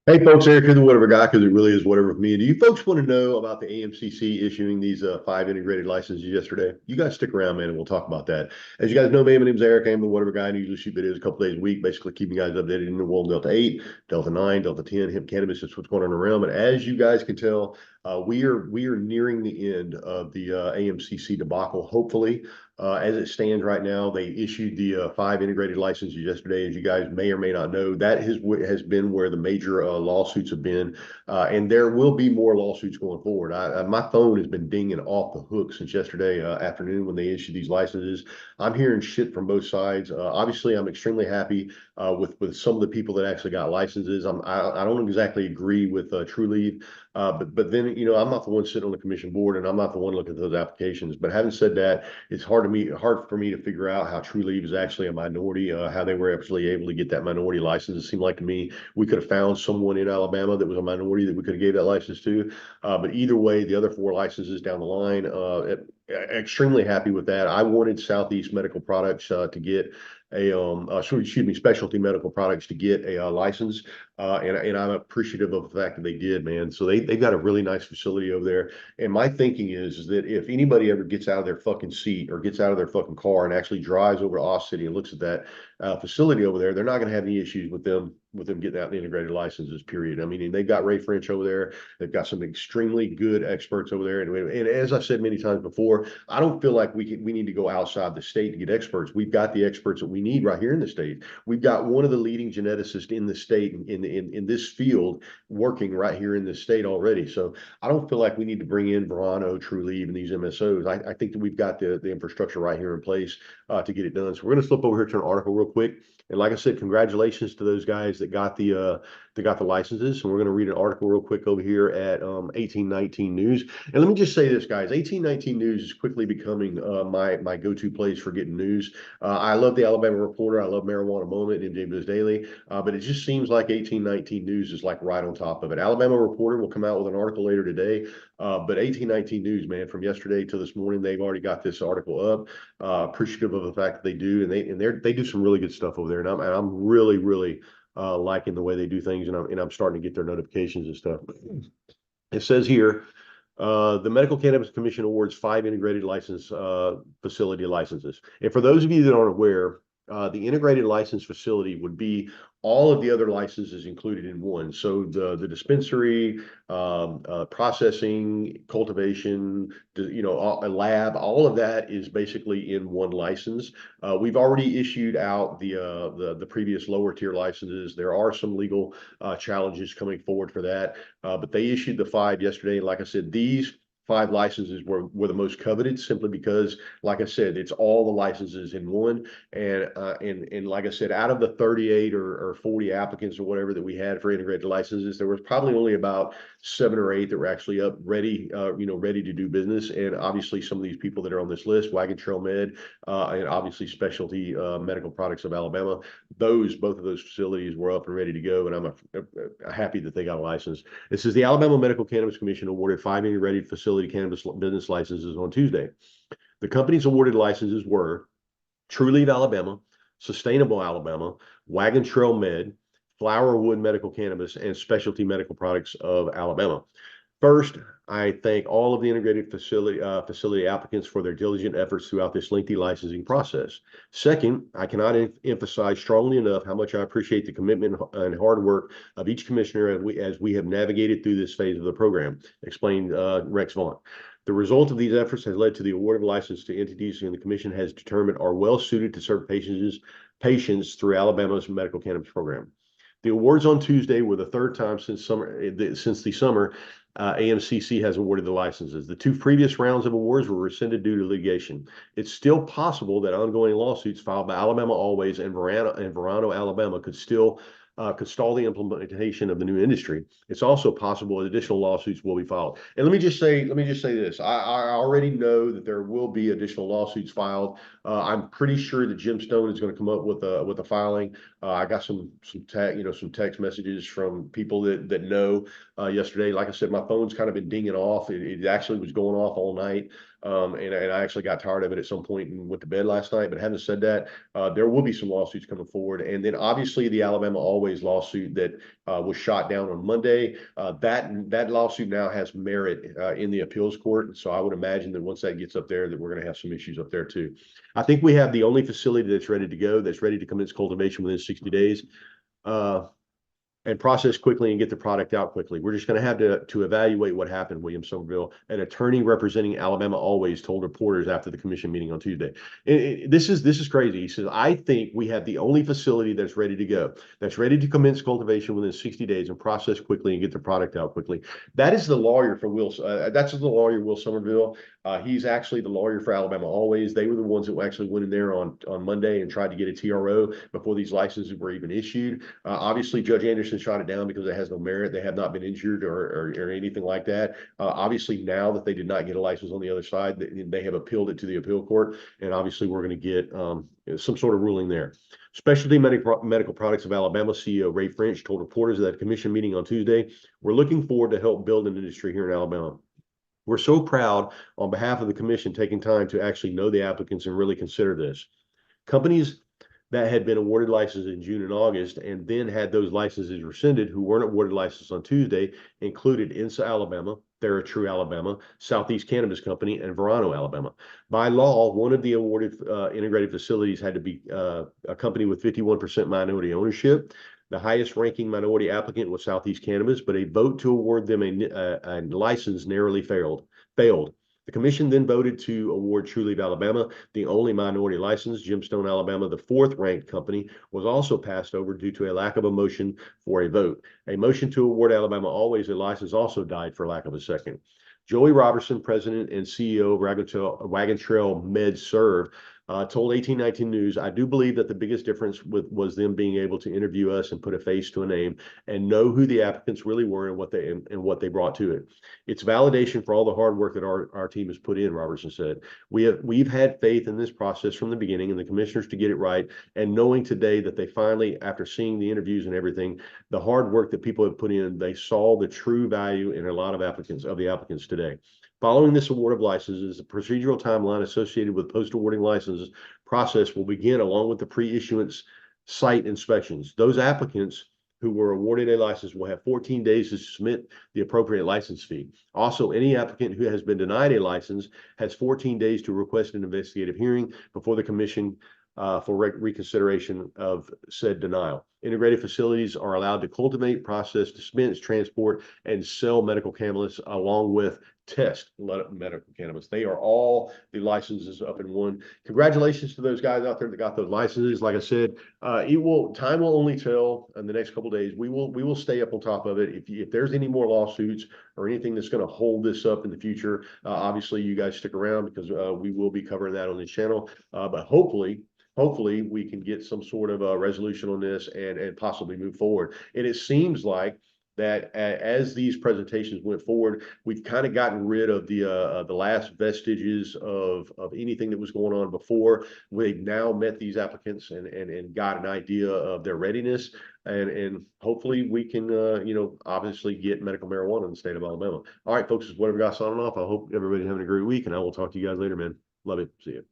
Hey folks, Eric here, the Whatever Guy, because it really is whatever with me. Do you folks want to know about the AMCC issuing these 5 integrated licenses yesterday? You guys stick around, man, and we'll talk about that. As you guys know, man, my name's Eric. I'm the Whatever Guy, and I usually shoot videos a couple days a week, basically keeping you guys updated in the world Delta 8, Delta 9, Delta 10, hemp cannabis. That's what's going on around. But as you guys can tell, we are nearing the end of the AMCC debacle. Hopefully, as it stands right now, they issued the 5 integrated licenses yesterday. As you guys may or may not know, that has been where the major lawsuits have been, and there will be more lawsuits going forward. My phone has been dinging off the hook since yesterday afternoon when they issued these licenses. I'm hearing shit from both sides. Obviously, I'm extremely happy with some of the people that actually got licenses. I don't exactly agree with Trulieve. But then, I'm not the one sitting on the commission board, and I'm not the one looking at those applications. But having said that, it's hard for me to figure out how Trulieve is actually a minority, how they were actually able to get that minority license. It seemed like to me we could have found someone in Alabama that was a minority that we could have gave that license to. But either way, the other 4 licenses down the line, extremely happy with that. I wanted Southeast Medical Products to get Specialty Medical Products to get a license, and I'm appreciative of the fact that they did, man. So they've got a really nice facility over there. And my thinking is that if anybody ever gets out of their fucking seat or gets out of their fucking car and actually drives over to Austin City and looks at that facility over there, they're not going to have any issues with them getting out the integrated licenses, period. I mean, they've got Ray French over there. They've got some extremely good experts over there. And as I've said many times before, I don't feel like we need to go outside the state to get experts. We've got the experts that we need right here in the state. We've got one of the leading geneticists in the state in this field working right here in this state already. So I don't feel like we need to bring in Verano, Trulieve, and these MSOs. I think that we've got the infrastructure right here in place to get it done. So we're going to flip over here to an article real quick. And like I said, congratulations to those guys that got the licenses. And we're going to read an article real quick over here at 1819 News. And let me just say this, guys: 1819 News is quickly becoming my go-to place for getting news. I love the Alabama Reporter. I love Marijuana Moment and MJ Biz Daily. But it just seems like 1819 News is like right on top of it. Alabama Reporter will come out with an article later today. But 1819 News, man, from yesterday to this morning, they've already got this article up. Appreciative of the fact that they do, and they do some really good stuff over there. And I'm really liking the way they do things, and I'm starting to get their notifications and stuff. It says here, the Medical Cannabis Commission awards 5 integrated facility licenses. And for those of you that aren't aware, the integrated license facility would be all of the other licenses included in one. So the dispensary, processing, cultivation, a lab, all of that is basically in one license. We've already issued out the previous lower tier licenses. There are some legal challenges coming forward for that, but they issued the 5 yesterday. Like I said, these 5 licenses were the most coveted, simply because, like I said, it's all the licenses in one. And like I said, out of the 38 or 40 applicants or whatever that we had for integrated licenses, there was probably only about 7 or 8 that were actually up ready to do business. And obviously some of these people that are on this list, Wagon Trail Med, and obviously Specialty Medical Products of Alabama, both of those facilities were up and ready to go. And I'm happy that they got a license. It says the Alabama Medical Cannabis Commission awarded 5 integrated facility cannabis business licenses on Tuesday. The companies awarded licenses were Trulieve Alabama, Sustainable Alabama, Wagon Trail Med, Flowerwood Medical Cannabis, and Specialty Medical Products of Alabama. First, I thank all of the integrated facility applicants for their diligent efforts throughout this lengthy licensing process. Second, I cannot emphasize strongly enough how much I appreciate the commitment and hard work of each commissioner as we have navigated through this phase of the program, explained Rex Vaughn. The result of these efforts has led to the award of license to entities and the commission has determined are well suited to serve patients through Alabama's medical cannabis program. The awards on Tuesday were the 3rd time since the summer AMCC has awarded the licenses. The 2 previous rounds of awards were rescinded due to litigation. It's still possible that ongoing lawsuits filed by Alabama Always and Verano, Alabama could stall the implementation of the new industry. It's also possible that additional lawsuits will be filed. And let me just say this: I already know that there will be additional lawsuits filed. I'm pretty sure that Jim Stone is going to come up with a filing. I got some text messages from people that know yesterday. Like I said, my phone's kind of been dinging off. It actually was going off all night. And I actually got tired of it at some point and went to bed last night. But having said that, there will be some lawsuits coming forward. And then obviously the Alabama Always lawsuit that was shot down on Monday. That lawsuit now has merit in the appeals court. So I would imagine that once that gets up there, that we're going to have some issues up there too. I think we have the only facility that's ready to go, that's ready to commence cultivation within 60 days. And process quickly and get the product out quickly. We're just going to have to evaluate what happened, William Somerville. An attorney representing Alabama Always told reporters after the commission meeting on Tuesday. This is crazy. He says, I think we have the only facility that's ready to go, that's ready to commence cultivation within 60 days and process quickly and get the product out quickly. That is the lawyer for that's the lawyer, Will Somerville. He's actually the lawyer for Alabama Always. They were the ones that actually went in there on Monday and tried to get a TRO before these licenses were even issued. Obviously, Judge Anderson shot it down because it has no merit. They have not been injured or anything like that. Obviously, now that they did not get a license on the other side, they have appealed it to the appeal court. And obviously, we're going to get some sort of ruling there. Specialty Medical Products of Alabama CEO Ray French told reporters at a commission meeting on Tuesday, we're looking forward to help build an industry here in Alabama. We're so proud on behalf of the commission taking time to actually know the applicants and really consider this. Companies that had been awarded licenses in June and August and then had those licenses rescinded who weren't awarded license on Tuesday included INSA Alabama, TheraTrue Alabama, Southeast Cannabis Company, and Verano, Alabama. By law, one of the awarded integrated facilities had to be a company with 51% minority ownership. The highest ranking minority applicant was Southeast Cannabis, but a vote to award them a license narrowly failed. The commission then voted to award Trulieve Alabama the only minority license. Gemstone Alabama, the fourth ranked company, was also passed over due to a lack of a motion for a vote. A motion to award Alabama Always a license also died for lack of a second. Joey Robertson, president and CEO of Wagon Trail Med Serve, told 1819 News, I do believe that the biggest difference was them being able to interview us and put a face to a name and know who the applicants really were and what they brought to it. It's validation for all the hard work that our team has put in, Robertson said. We've had faith in this process from the beginning and the commissioners to get it right. And knowing today that they finally, after seeing the interviews and everything, the hard work that people have put in, they saw the true value in a lot of the applicants today. Following this award of licenses, the procedural timeline associated with post-awarding licenses process will begin along with the pre-issuance site inspections. Those applicants who were awarded a license will have 14 days to submit the appropriate license fee. Also, any applicant who has been denied a license has 14 days to request an investigative hearing before the commission for reconsideration of said denial. Integrated facilities are allowed to cultivate, process, dispense, transport, and sell medical cannabis along with test medical cannabis. They are all the licenses up in one. Congratulations to those guys out there that got those licenses. Like I said, time will only tell in the next couple of days. We will stay up on top of it. If there's any more lawsuits or anything that's going to hold this up in the future, obviously you guys stick around because we will be covering that on this channel. But hopefully we can get some sort of a resolution on this and possibly move forward. And it seems like that as these presentations went forward, we've kind of gotten rid of the last vestiges of anything that was going on before. We've now met these applicants and got an idea of their readiness, and hopefully we can obviously get medical marijuana in the state of Alabama. All right, folks, this is Whatever Guy signing off. I hope everybody's having a great week, and I will talk to you guys later, man. Love it. See you.